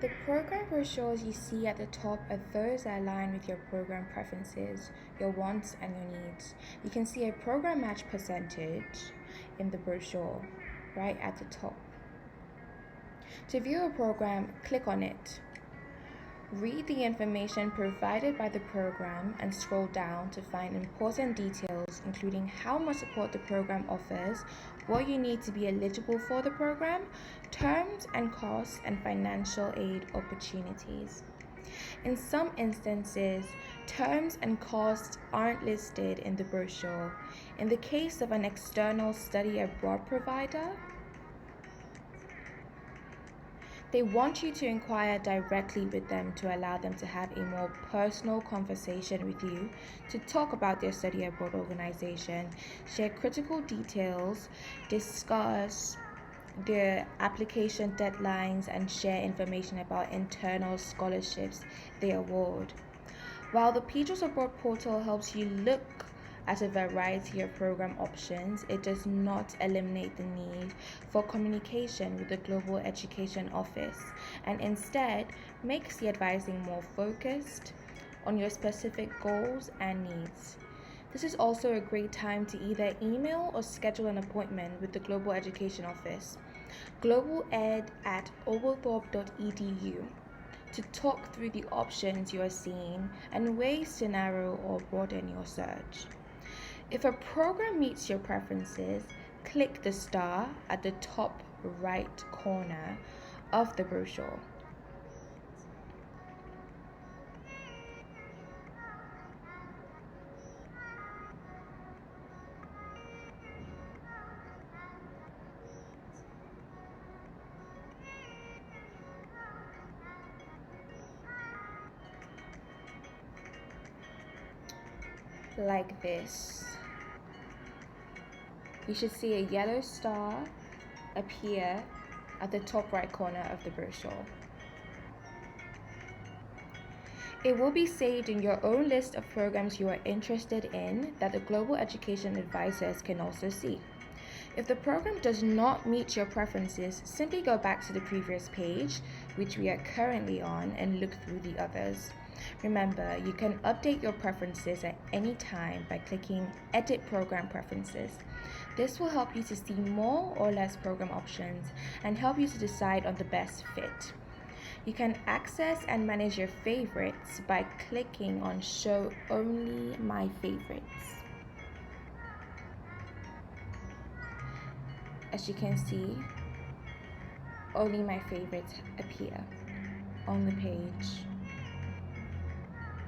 The program brochures you see at the top are those that align with your program preferences, your wants, and your needs. You can see a program match percentage in the brochure right at the top. To view a program, click on it. Read the information provided by the program and scroll down to find important details, including how much support the program offers, what you need to be eligible for the program, terms and costs, and financial aid opportunities. In some instances, terms and costs aren't listed in the brochure. In the case of an external study abroad provider, they want you to inquire directly with them to allow them to have a more personal conversation with you, to talk about their study abroad organization, share critical details, discuss their application deadlines, and share information about internal scholarships they award. While the Peters Abroad portal helps you look at a variety of program options, it does not eliminate the need for communication with the Global Education Office, and instead makes the advising more focused on your specific goals and needs. This is also a great time to either email or schedule an appointment with the Global Education Office, globaled@oglethorpe.edu, to talk through the options you are seeing and ways to narrow or broaden your search. If a program meets your preferences, click the star at the top right corner of the brochure. Like this. You should see a yellow star appear at the top right corner of the brochure. It will be saved in your own list of programs you are interested in that the Global Education Advisors can also see. If the program does not meet your preferences, simply go back to the previous page, which we are currently on, and look through the others. Remember, you can update your preferences at any time by clicking Edit Program Preferences. This will help you to see more or less program options and help you to decide on the best fit. You can access and manage your favorites by clicking on Show Only My Favorites. As you can see, only my favorites appear on the page.